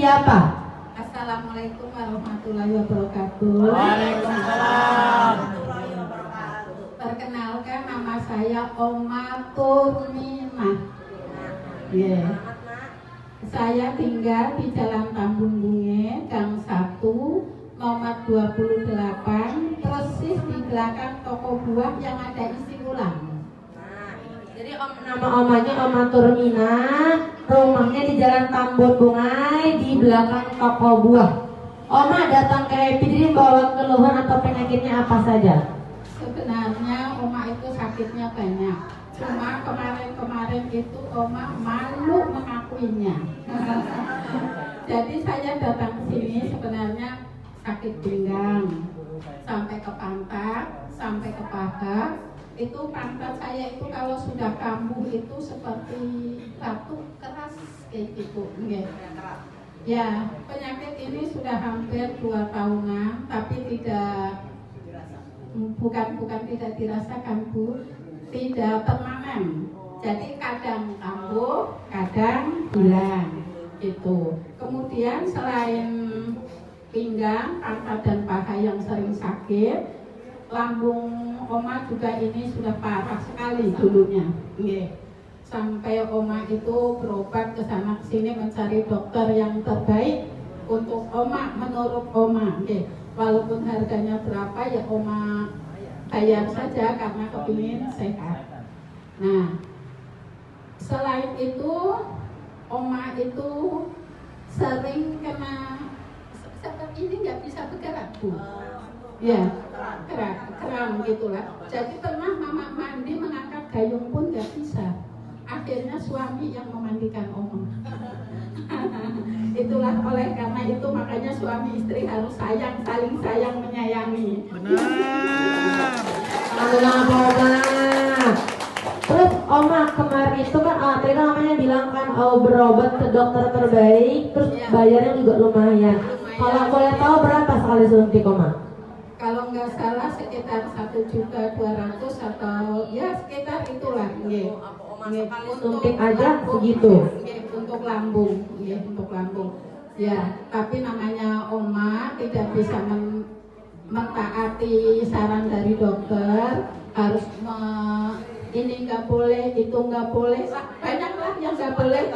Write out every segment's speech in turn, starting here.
siapa? Assalamualaikum warahmatullahi wabarakatuh. Waalaikumsalam. Perkenalkan, nama saya Oma Turminah. Saya tinggal di Jalan Tambun Bunge, Gang 1, nomor 28, persis di belakang toko buah yang ada isi ulang. Jadi nama omanya Oma Turminah, rumahnya di Jalan Tambun Bungai di belakang toko buah. Oma datang ke Epidri bawa keluhan atau penyakitnya apa saja? Sebenarnya Oma itu sakitnya banyak. Cuma kemarin itu Oma malu mengakuinya. Jadi saya datang ke sini sebenarnya sakit pinggang, sampai ke pantat, sampai ke paha. Itu pantat saya itu kalau sudah kambuh itu seperti batu keras kayak gitu. Ya, penyakit ini sudah hampir 2 tahunan, tapi bukan tidak dirasakan, Bu, tidak permanen. Jadi kadang kambuh, kadang hilang gitu. Kemudian selain pinggang, pantat dan paha yang sering sakit, lambung Oma juga ini sudah parah sekali dulunya. Sampai Oma itu berobat ke sana ke sini mencari dokter yang terbaik untuk Oma, menurut Oma. Walaupun harganya berapa ya Oma bayar saja karena kepingin sehat. Nah, selain itu Oma itu sering kena seperti ini, nggak bisa bergerak, Bu. Ya, kram gitulah. Jadi pernah Mama mandi mengangkat gayung pun nggak bisa. Akhirnya suami yang memandikan Oma. Itulah oleh karena itu makanya suami istri harus saling sayang menyayangi. Benar. Alhamdulillah. Terus Oma kemarin itu kan tadi namanya bilang kan berobat ke dokter terbaik, terus bayarnya juga lumayan. Kalau boleh tahu berapa sekali suntik Oma? Kalau nggak salah sekitar 1.200.000 atau ya sekitar itulah. Suntik aja segitu. Untuk lambung, untuk lambung. Ya, tapi namanya Oma tidak bisa mentaati saran dari dokter, harus ini nggak boleh, itu nggak boleh, banyaklah yang nggak boleh.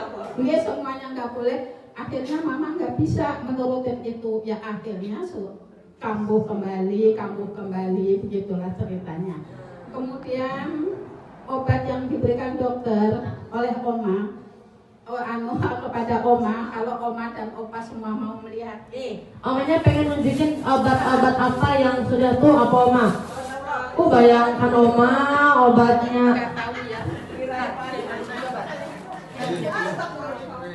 Semuanya nggak boleh. Akhirnya Mama nggak bisa menurutin itu. Ya akhirnya kambuh kembali, begitulah ceritanya. Kemudian obat yang diberikan dokter oleh Oma, kepada Oma, kalau Oma dan Opa semua mau melihat. Omanya pengen nunjukin obat-obat apa yang sudah tuh apa Oma? Aku bayangkan Oma obatnya. Nggak tahu ya.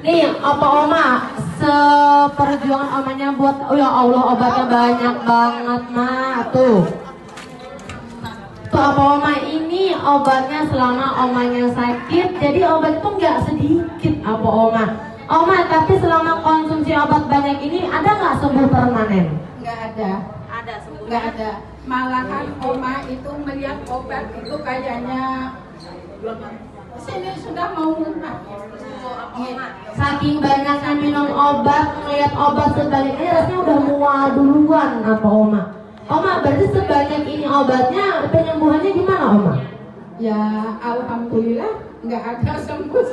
Nih apa Oma? Seperjuangan Omanya buat, oh ya Allah obatnya banyak banget mah tuh. Tuh apa Oma, ini obatnya selama Omanya sakit, jadi obat itu nggak sedikit apa Oma. Oma, tapi selama konsumsi obat banyak ini ada nggak sembuh permanen? Nggak ada. Ada sembuh. Nggak ada. Malahan Oma itu melihat obat itu kayaknya sini sudah mau muntah. Saking banyaknya minum obat, melihat obat sebaliknya rasanya udah mual duluan apa Oma. Oma, berarti sebanyak ini obatnya penyembuhannya gimana Oma? Ya alhamdulillah nggak ada sembuh.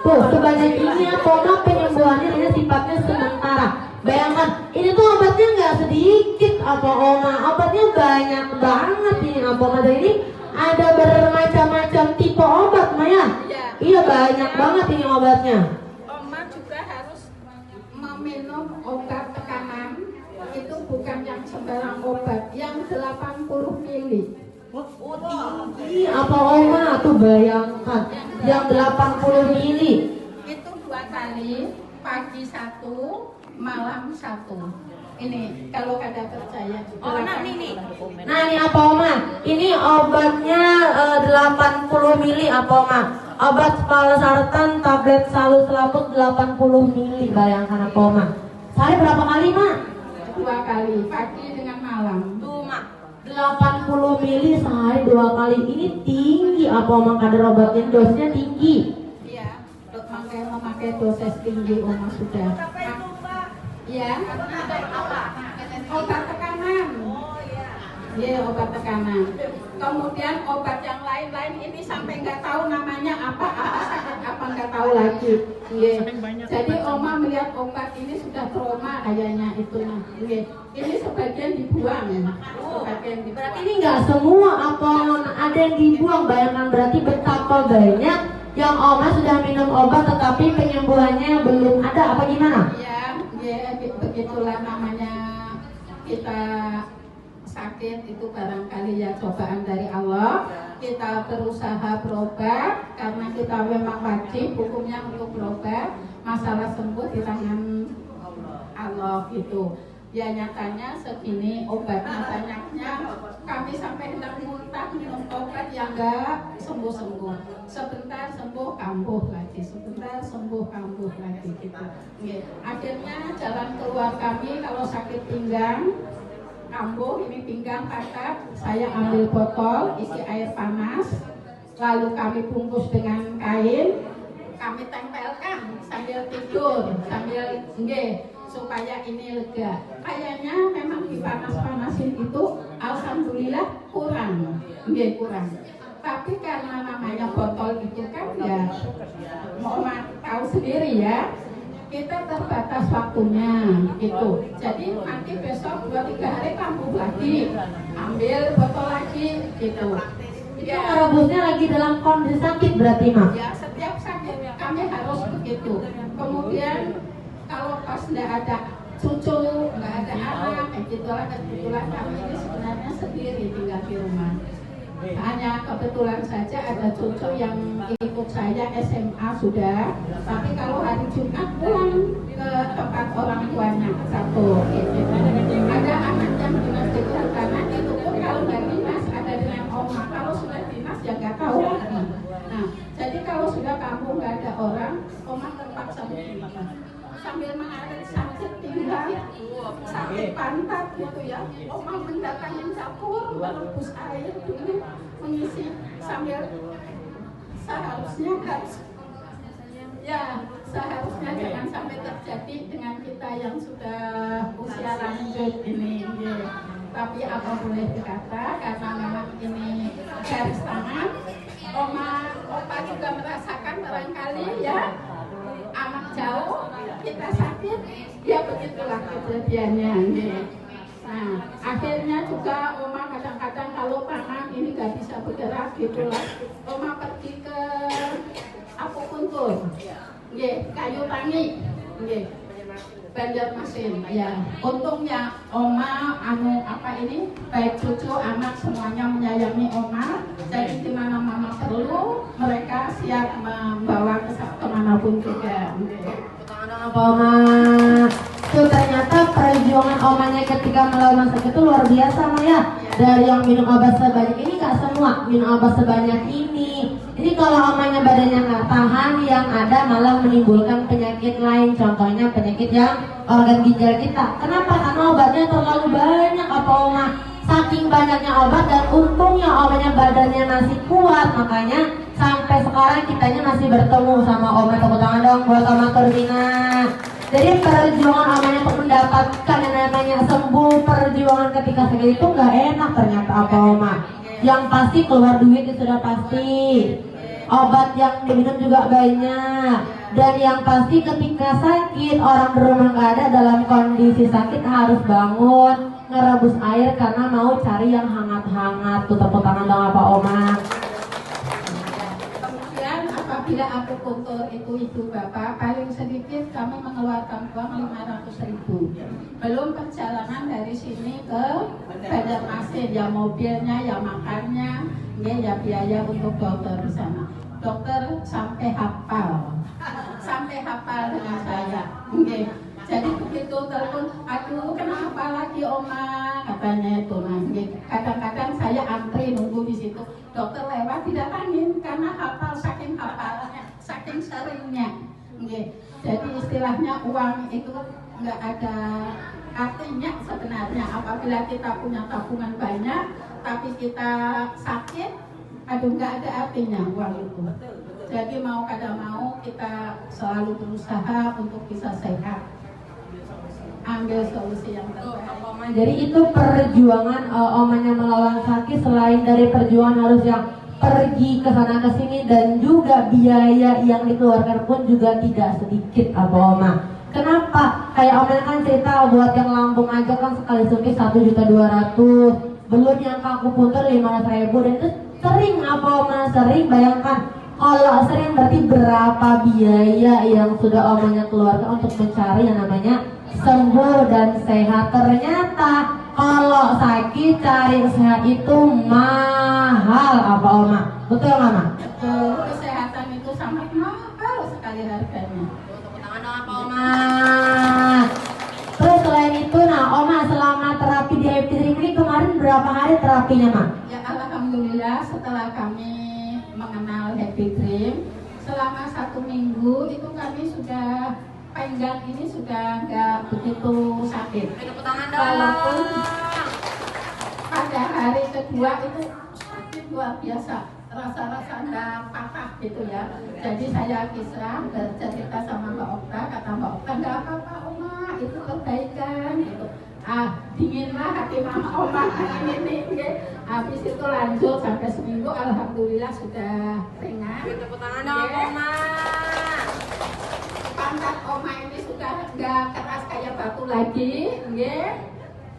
Tuh sebanyak ini apa Oma penyembuhannya hanya sifatnya sementara. Bayangkan ini tuh obatnya nggak sedikit apa Oma, obatnya banyak banget ini apa Oma. Dan ini ada bermacam-macam tipe obat Maya. Iya banyak banget ini obatnya. Oma juga harus meminum obat tekanan. Itu bukan yang sembarang obat, yang 80 mili. Tinggi apa Oma tuh bayangkan yang 80 mili. Itu 2 kali, pagi 1, malam 1. Ini kalau kada percaya. Oh, nah ini. Nah ini apa Oma? Ini obatnya 80 mili apa Oma? Obat valsartan tablet salus selaput 80 mili. Bayangkan apa Oma? Sehari berapa kali Mak? 2 kali, pagi dengan malam. Tuh, Mak. 80 mili sehari 2 kali. Ini tinggi apa Oma kadar obatnya, dosnya tinggi. Iya, makanya memakai pakai dosis tinggi Oma sudah. Ya. Obat tekanan. Iya, obat tekanan. Kemudian obat yang lain-lain ini sampai nggak tahu namanya apa sakit apa nggak tahu lagi. Iya. Jadi Oma melihat obat ini sudah trauma kayaknya itu. Iya. Ini sebagian dibuang. Sebagian dibuang. Berarti ini nggak semua apa ada yang dibuang. Bayangkan berarti betapa banyak yang Oma sudah minum obat tetapi penyembuhannya belum ada apa gimana? Ya, begitulah namanya kita sakit itu barangkali ya cobaan dari Allah. Kita berusaha berobat karena kita memang wajib hukumnya untuk berobat. Masalah sembuh di tangan Allah gitu. Ya nyatanya segini obatnya banyaknya, kami sampai hendak muntah minum obat yang enggak sembuh-sembuh. Sebentar sembuh kambuh lagi, sebentar sembuh kambuh lagi gitu. Akhirnya jalan keluar kami kalau sakit pinggang kambuh, ini pinggang patah, saya ambil botol isi air panas, lalu kami bungkus dengan kain, kami tempelkan sambil tidur, sambil supaya ini lega. Kayaknya memang dipanas-panasin itu alhamdulillah kurang. Tapi karena namanya botol itu kan ya mau tahu sendiri ya, kita terbatas waktunya gitu. Jadi nanti besok 2-3 hari kambuh lagi, ambil botol lagi gitu. Ya, rebusnya lagi dalam kondisi sakit berarti Mak? Ya, setiap sakit kami harus begitu. Kemudian kalau pas nggak ada cucu, nggak ada anak, kebetulan kami ini sebenarnya sendiri tinggal di rumah. Hanya kebetulan saja ada cucu yang ikut saya SMA sudah, tapi kalau hari Jumat pulang ke tempat orang tuanya satu. Ada anak yang dinas di sana, itu pun kalau nggak dinas ada dengan Oma. Kalau sudah dinas ya nggak tahu lagi. Nah, jadi kalau sudah kampung nggak ada orang, Oma terpaksa begini. Sambil mengalir sakit tinggal, sakit pantat gitu ya. Oma mendatangi dapur, merebus air dulu, mengisi sambil seharusnya seharusnya jangan sampai terjadi dengan kita yang sudah usia lanjut ini. Tapi apa boleh dikata, karena memang ini garis tangan, Opa juga merasakan barangkali ya, anak jauh, kita sakit, ya begitulah kejadiannya. Nah, akhirnya juga Oma kadang-kadang kalau tangan ini nggak bisa bergerak gitulah, Oma pergi ke akupuntur, kayu tangi, Banjarmasin. Ya, untungnya Oma ini baik cucu anak semuanya menyayangi Oma. Jadi di mana mama perlu, mereka siap membawa ke kemanapun juga. Apa Oma? Tuh ternyata perjuangan Omanya ketika melawan sakit itu luar biasa Ma ya. Dari yang minum obat sebanyak ini gak semua minum obat sebanyak ini. Ini kalau Omanya badannya nggak tahan, yang ada malah menimbulkan penyakit lain. Contohnya penyakit yang organ ginjal kita. Kenapa? Karena obatnya terlalu banyak apa Oma. Saking banyaknya obat dan untungnya Omanya badannya masih kuat, makanya sampai sekarang kitanya masih bertemu sama Oma. Tepuk tangan dong buat Oma Turbina. Jadi perjuangan Omanya untuk mendapatkan yang namanya sembuh, perjuangan ketika sakit itu nggak enak ternyata apa Oma. Yang pasti keluar duit itu sudah pasti, obat yang diminum juga banyak, dan yang pasti ketika sakit orang di rumah nggak ada, dalam kondisi sakit harus bangun ngerebus air karena mau cari yang hangat-hangat. Tuh tepuk tangan dong apa Oma. Kemudian apabila akupuntur itu ibu bapak, paling sedikit kami mengeluarkan uang 500.000. Belum perjalanan dari sini ke Banjarmasin, ya mobilnya, ya makannya, ya biaya untuk dokter di sana. Dokter sampai hafal dengan saya. Jadi begitu telepon, aduh kenapa lagi Oma, katanya itu. Nah, kadang-kadang saya antri nunggu di situ. Dokter lewat didatangin karena hafal, saking hafalnya, saking seringnya. Jadi istilahnya uang itu nggak ada artinya sebenarnya. Apabila kita punya tabungan banyak, tapi kita sakit, aduh nggak ada artinya uang itu. Jadi mau kada mau kita selalu berusaha untuk bisa sehat. Ambil solusi yang terbaik. Jadi itu perjuangan omanya melawan sakit, selain dari perjuangan harus yang pergi ke sana ke sini dan juga biaya yang dikeluarkan pun juga tidak sedikit apa oma. Kenapa? Kayak omanya kan cerita buat yang lambung aja kan sekali suntik 1.200.000, belum yang akupuntur 500.000, dan itu sering apa oma, sering bayangkan. Kalau sering berarti berapa biaya yang sudah omanya keluarkan untuk mencari yang namanya sembuh dan sehat. Ternyata kalau sakit cari sehat itu mahal apa oma? Betul nggak ma? Betul, kesehatan itu sangat mahal sekali harganya. Tepuk tangan dong apa oma? Terus selain itu, nah oma selama terapi di Happy Dream ini kemarin berapa hari terapinya ma? Ya alhamdulillah setelah kami mengenal Happy Dream selama 1 minggu itu kami sudah pinggang ini sudah nggak begitu sakit. Tepuk tangan Walaupun pada hari kedua itu sakit luar biasa, rasa-rasa nggak patah gitu ya. Jadi saya kisah cerita sama Mbak Okta, kata Mbak Okta nggak apa-apa Oma, itu perbaikan gitu. Dinginlah hati mama Oma ini. Habis itu lanjut sampai seminggu, alhamdulillah sudah ringan. Tepuk tangan dong oma. Pantat Oma ini sudah nggak keras kayak batu lagi,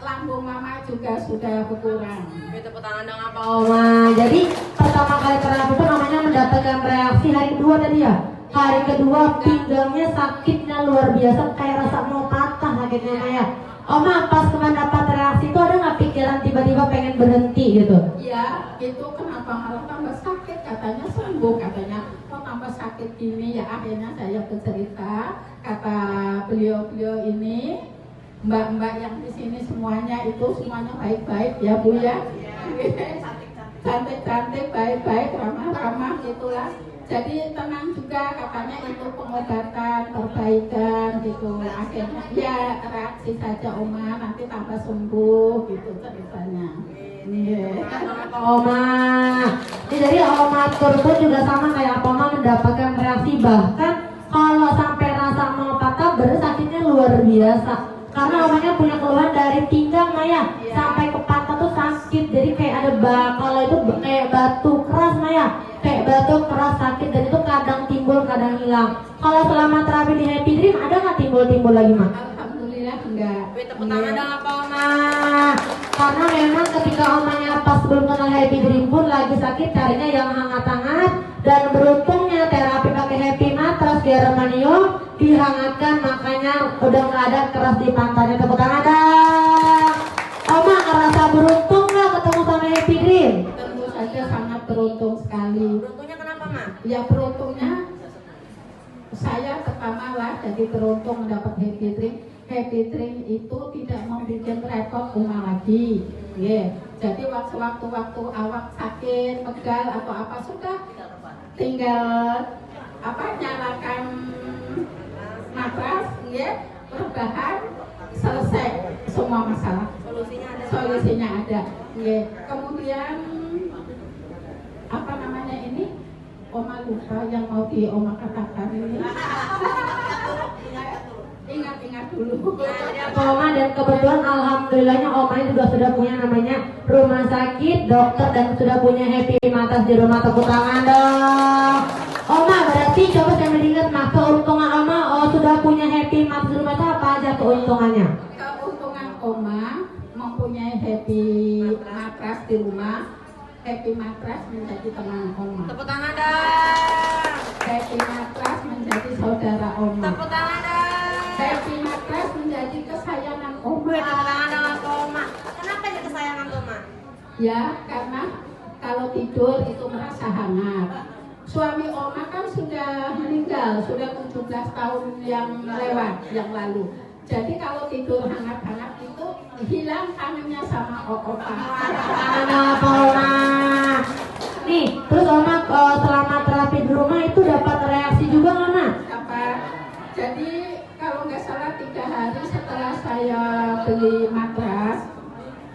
lambung mama juga sudah berkurang. Tepuk tangan dong apa oma. Jadi pertama kali terapi itu namanya mendapatkan reaksi hari kedua tadi ya. Hari kedua pinggangnya sakitnya luar biasa, kayak rasa mau patah sakitnya ya. Oma pas kemarin dapat reaksi itu ada nggak pikiran tiba-tiba pengen berhenti gitu? Ya, itu kenapa malah tambah sakit, katanya sembuh, katanya kok tambah sakit gini ya. Akhirnya saya bercerita, kata beliau-beliau ini, mbak-mbak yang di sini semuanya baik-baik ya Bu ya. Cantik-cantik, baik-baik, ramah-ramah gitulah. Jadi tenang juga, katanya itu pengobatan, perbaikan gitu. Akhirnya ya reaksi saja Oma, nanti tambah sembuh gitu ceritanya. Oma, ini dari Oma Turbo juga sama kayak Oma mendapatkan reaksi, bahkan kalau sampai rasa mau patah berarti sakitnya luar biasa. Karena omanya punya keluhan dari pinggang Maya sampai ke patah tuh sakit, jadi kayak ada kalau itu kayak batu keras Maya, kayak batu keras sakit, dan itu kadang timbul kadang hilang. Kalau selama terapi di Happy Dream ada nggak timbul lagi Ma? Alhamdulillah enggak. Tepuk tangan dong apa Oma? Karena memang ketika omanya pas belum kenal Happy Dream pun lagi sakit, carinya yang hangat-hangat, dan beruntungnya terapi pakai Happy Matras Germanium dihangatkan, makanya udah nggak ada keras di pantatnya. Tepuk tangan dong. Oma ngerasa beruntung nggak ketemu sama Happy Dream? Tentu saja sangat beruntung sekali. Beruntungnya kenapa Ma? Ya beruntungnya saya pertama lah jadi beruntung mendapat Happy Dream. Happy Dream itu tidak membuat repot Uma lagi. Jadi waktu awak sakit, pegal atau apa sudah tinggal nyalakan matras, rebahan, selesai semua masalah. Solusinya ada. Kemudian apa namanya ini? Oma lupa yang mau Oma katakan ini. Ingat dulu. Oma, dan kebetulan alhamdulillahnya Oma juga sudah punya namanya rumah sakit, dokter, dan sudah punya Happy Matras di rumah. Tepuk tangan dong. Oma, berarti coba saya ingat Mas, keuntungan Oma sudah punya Happy Matras di rumah itu apa aja keuntungannya? Keuntungan Oma mempunyai Happy Matras di rumah. Happy Matras menjadi teman Oma. Tepuk tangan dong. Happy Matras menjadi saudara Oma. Tepuk tangan dong. Happy Matras menjadi kesayangan Oma. Tepuk tangan dong apa Oma. Kenapa jadi kesayangan Oma? Ya, karena kalau tidur itu merasa hangat. Suami Oma kan sudah meninggal, sudah 17 tahun yang lalu. Jadi kalau tidur hangat-hangat itu hilang kangennya sama Oma. Apa Oma? Nih, terus Oma selama terapi di rumah itu dapat reaksi juga nggak Ma? Dapat. Jadi kalau nggak salah 3 hari setelah saya beli matras,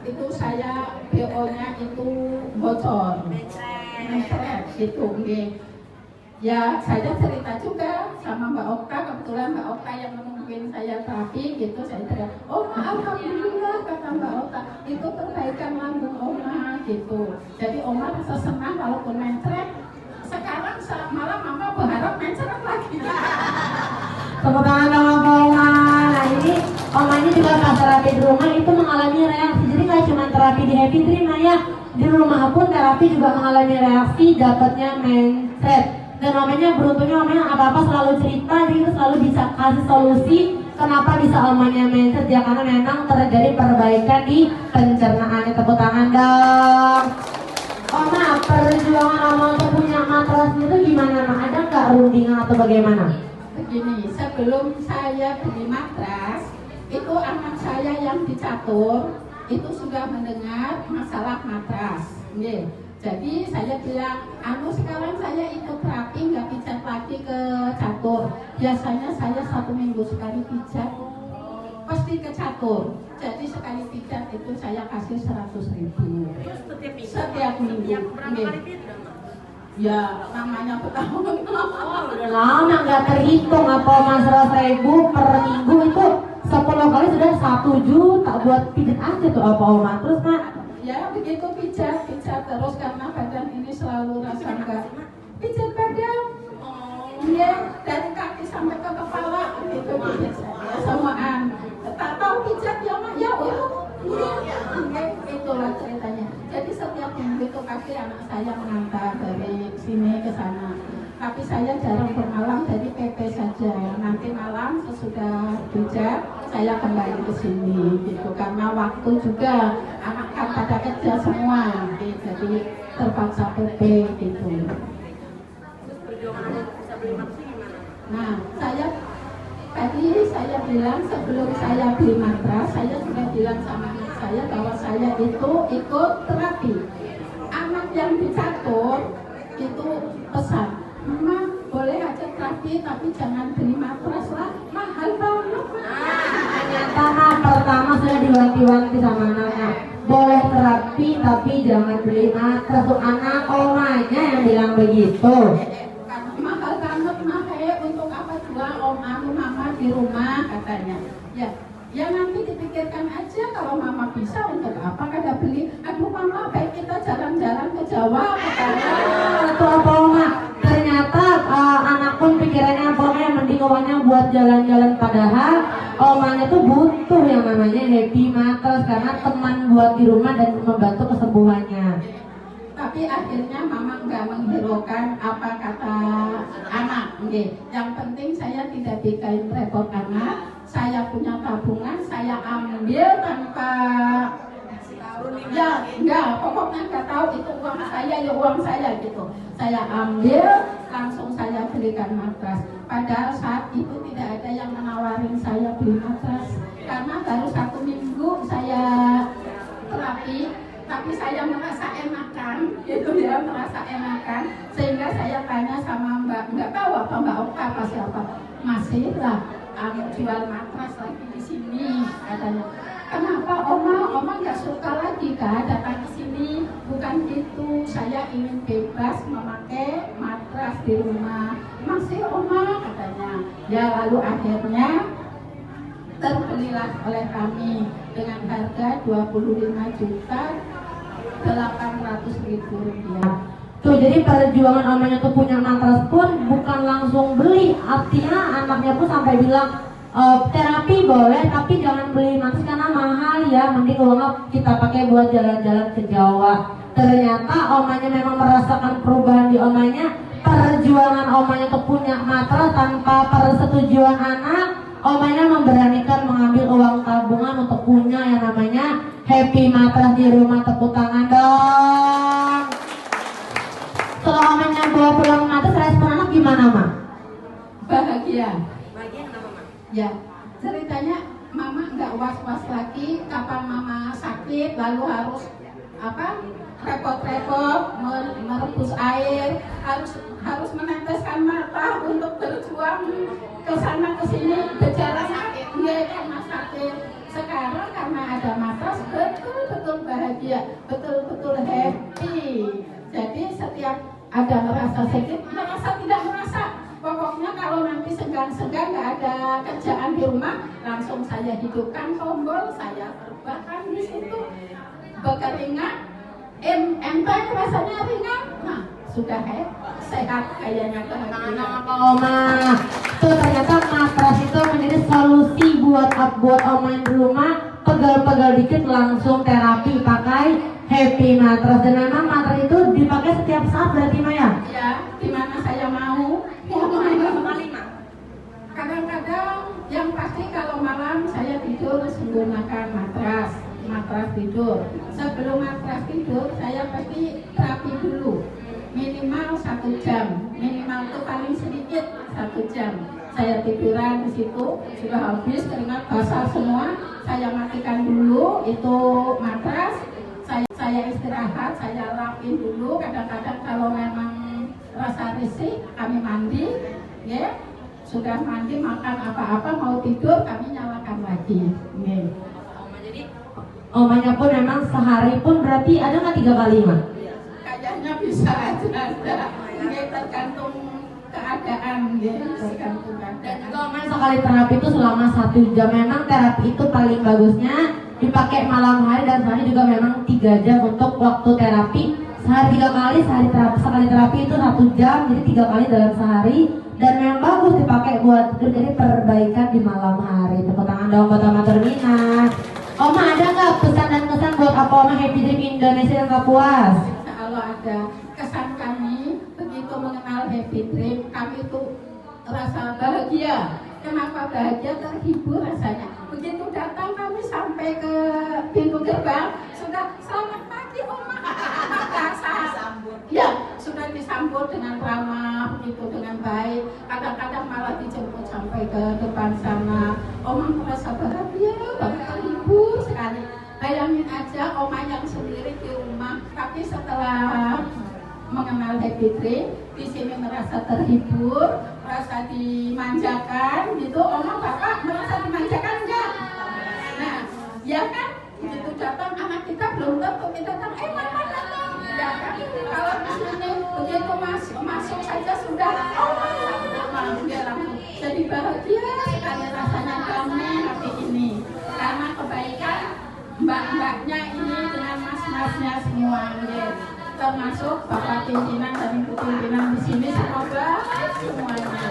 itu saya BO-nya itu bocor. Gitu, Ya saya cerita juga sama Mbak Okta, kebetulan Mbak Okta yang mungkin saya terapi gitu, saya teriak, oh alhamdulillah kata Mbak Okta, itu perbaikan lambung Oma gitu. Jadi Oma rasa senang walaupun mencret. Sekarang malah Mama berharap mencret lagi. Tepuk tangan dong Apa Oma. Nah ini Oma ini juga pas terapi di rumah itu mengalami reaksi. Jadi nggak cuma terapi di Happy Dream ya, di rumah pun terapi juga mengalami reaksi, dapatnya mencret. Dan Omanya beruntungnya Omanya apa-apa selalu cerita, jadi itu selalu bisa kasih solusi kenapa bisa Omanya mencret ya, karena memang terjadi perbaikan di pencernaannya. Tepuk tangan dong. Oma, perjuangan Oma untuk punya matras itu gimana Ma? Ada nggak rundingan atau bagaimana? Begini, sebelum saya beli matras, itu anak saya yang di catur itu sudah mendengar masalah matras. Jadi saya bilang, sekarang saya ikut terapi, nggak pijat lagi ke catur. Biasanya saya 1 minggu sekali pijat, pasti ke catur. Jadi sekali pijat itu saya kasih 100.000 setiap minggu. Ya namanya bertahun. Udah lama nggak terhitung apa Mas 100.000 per minggu itu 10 kali sudah 1 juta buat pijat aja tuh apa Oma. Terus Mak? Ya begitu pijat terus karena badan ini selalu rasa enggak pijat badan. Iya dari kaki sampai ke kepala gitu pijat saya semuaan. Tak tahu pijat ya Mak ya itulah ceritanya. Jadi setiap minggu itu pasti anak saya mengantar dari sini ke sana. Tapi saya jarang bermalam, jadi PP saja. Nanti malam sesudah pijat saya kembali ke sini gitu. Karena waktu juga anak kan pada kerja semua, gitu. Jadi terpaksa PP gitu. Nah, tadi saya bilang sebelum saya beli matras, saya sudah bilang sama anak saya bahwa saya itu ikut terapi. Anak yang dicatur itu pesan, Mama boleh aja terapi tapi jangan beli matras lah, mahal banget. Ternyata pertama saya diwanti-wanti sama anaknya, boleh terapi tapi jangan beli matras. Tuh anak Omanya yang bilang begitu. Mahal banget untuk apa jual mama di rumah katanya. Ya nanti dipikirkan aja kalau mama bisa untuk apa kada beli. Aduh mama baik kita jalan-jalan ke Jawa katanya. Itu apa Oma? Ternyata anak pun pikirannya apa yang mending uangnya buat jalan-jalan, padahal Omanya tuh butuh yang namanya happy matras karena teman buat di rumah dan membantu kesembuhannya. Tapi akhirnya mama nggak menghiraukan apa kata anak. Yang penting saya tidak bikin repot anak. Saya punya tabungan, saya ambil tanpa ya enggak, pokoknya nggak tahu itu uang saya gitu. Saya ambil langsung saya belikan matras. Padahal saat itu tidak ada yang menawarin saya beli matras karena baru 1 minggu saya terapi. Tapi saya merasa enakan, gitu ya, merasa enakan. Sehingga saya tanya sama Mbak, nggak tahu apa Mbak Okta apa siapa, masih lah jual matras lagi di sini katanya. Kenapa Oma nggak suka lagi kah datang ke sini? Bukan gitu, saya ingin bebas memakai matras di rumah. Masih Oma katanya. Ya lalu akhirnya terbelilah oleh kami dengan harga 25.800.000 rupiah. Tuh jadi perjuangan Omanya tuh punya matras pun bukan langsung beli. Artinya anaknya pun sampai bilang terapi boleh tapi jangan beli matras karena mahal ya, mending uangnya kita pakai buat jalan-jalan ke Jawa. Ternyata Omanya memang merasakan perubahan di Omanya. Perjuangan Omanya tuh punya matras tanpa persetujuan anak, Omanya memberanikan mengambil uang tabungan untuk punya yang namanya happy matras di rumah. Tepuk tangan dong. Setelah Omanya bawa pulang matras, respon anak gimana Ma? Bahagia. Bahagia kenapa Ma? Ya, ceritanya Mama nggak was-was lagi kapan Mama sakit lalu harus repot-repot merebus air, harus meneteskan mata untuk berjuang ke sana ke sini berjalan karena sakit. Sekarang karena ada matras betul-betul bahagia, betul-betul happy. Jadi setiap ada merasa sakit, merasa tidak merasa. Pokoknya kalau nanti senggang-senggang nggak ada kerjaan di rumah, langsung saya hidupkan tombol, saya terbahkan di situ berkeringat, enteng rasanya ringan. Nah, sudah sehat kayaknya bahagia. Apa Oma? Tuh ternyata matras itu menjadi solusi buat Oma yang di rumah, pegal-pegal dikit langsung terapi pakai happy matras. Dan memang matras itu dipakai setiap saat berarti Maya? Ya, dimana saya mau. Kadang-kadang yang pasti kalau malam saya tidur menggunakan matras tidur. Sebelum matras tidur saya pasti terapi dulu minimal 1 jam, minimal itu paling sedikit 1 jam. Saya tiduran di situ, sudah habis keringat basah semua, saya matikan dulu itu matras, saya istirahat, saya lapin dulu. Kadang-kadang kalau memang rasa risih kami mandi, ya. Sudah mandi, makan apa-apa, mau tidur kami nyalakan lagi. Nih. Jadi Omanya pun memang sehari pun berarti ada nggak 3 kali Mah? Kayaknya bisa aja ada. Ini tergantung keadaan, ya. Tergantung keadaan. Juga Omanya sekali terapi itu selama 1 jam. Memang terapi itu paling bagusnya dipakai malam hari dan sehari juga memang 3 jam untuk waktu terapi. Sehari 3 kali, sekali terapi itu 1 jam, jadi 3 kali dalam sehari. Dan memang bagus dipakai buat tidur, jadi perbaikan di malam hari. Tepuk tangan dong buat Oma Termina. Oma ada nggak pesan dan kesan buat apa Oma Happy Dream Indonesia yang Kapuas? Insya Allah ada. Kesan kami begitu mengenal Happy Dream, kami itu rasa bahagia. Kenapa bahagia? Terhibur rasanya. Begitu datang kami sampai ke pintu gerbang, sudah selamat pagi Oma. Ya, sudah disambut dengan ramah, begitu dengan baik. Kadang-kadang malah dijemput sampai ke depan sana. Oma merasa bahagia, banget terhibur sekali. Bayangin aja Oma yang sendiri di rumah, tapi setelah mengenal Happy Dream, di sini merasa terhibur, merasa dimanjakan, gitu. Oma bapak merasa dimanjakan enggak? Nah, ya kan? Begitu datang anak kita belum tentu kita datang, mama datang. Ya kan? Kalau di sini begitu masuk saja sudah, dia langsung jadi bahagia sekali rasanya damai hati ini. Karena kebaikan mbak-mbaknya ini dengan mas-masnya semua, ya. Termasuk bapak pimpinan dan ibu pimpinan di sini semoga semuanya.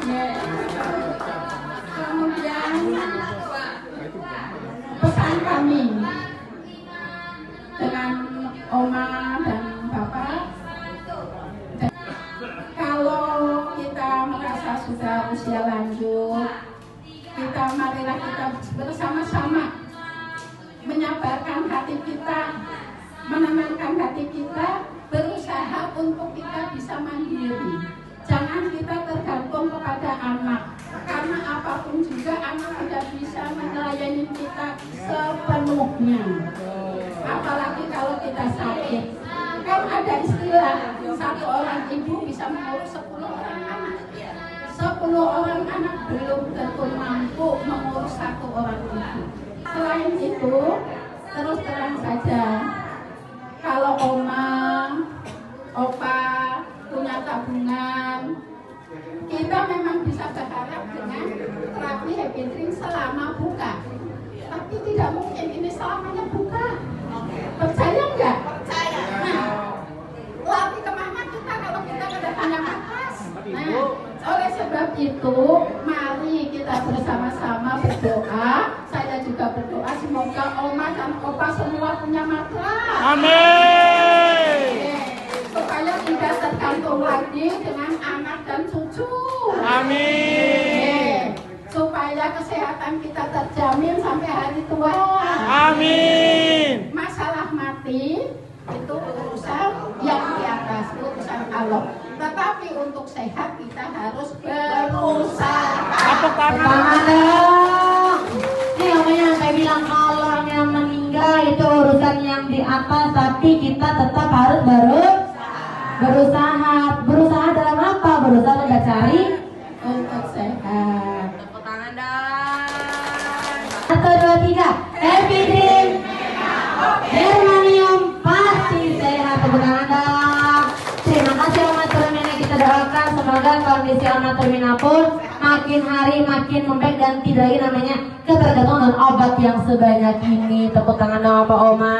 Ya. Kemudian pesan kami dengan Oma dan Bapak, kalau kita merasa sudah usia lanjut, marilah kita bersama-sama menyabarkan hati kita, menenangkan hati kita, berusaha untuk kita bisa mandiri. Jangan kita tergantung kepada anak, karena apapun juga anak tidak bisa melayani kita sepenuhnya. Apalagi kalau kita sakit. Kan ada istilah, 1 orang ibu bisa mengurus 10 orang anak. 10 orang anak belum tentu mampu mengurus 1 orang ibu. Selain itu, terus terang saja, kalau Oma, Opa punya tabungan, kita memang bisa berharap dengan terapi Happy Dream selama buka. Tapi tidak mungkin ini selamanya buka. Percaya nggak? Percaya. Nah, lari kemana kita kalau kita kedatangan matras? Nah, oleh sebab itu, mari kita bersama-sama berdoa. Saya juga berdoa semoga Oma dan Opa semua punya matras. Amin. Supaya tidak tergantung lagi dengan anak dan cucu. Amin. Supaya kesehatan kita terjamin sampai hari tua. Amin. Masalah mati itu urusan yang di atas, urusan Allah. Tetapi untuk sehat kita harus berusaha. Tepuk tangan. Tangan dong. Ini namanya saya bilang kalau orang yang meninggal itu urusan yang di atas, tapi kita tetap harus berusaha. Berusaha dalam apa? Berusaha udah cari Untuk sehat. Tepuk tangan dong. 1, 2, 3. Salma Termina pun makin hari makin membaik dan tidak lagi namanya ketergantungan dengan obat yang sebanyak ini. Tepuk tangan dong Pak Oma.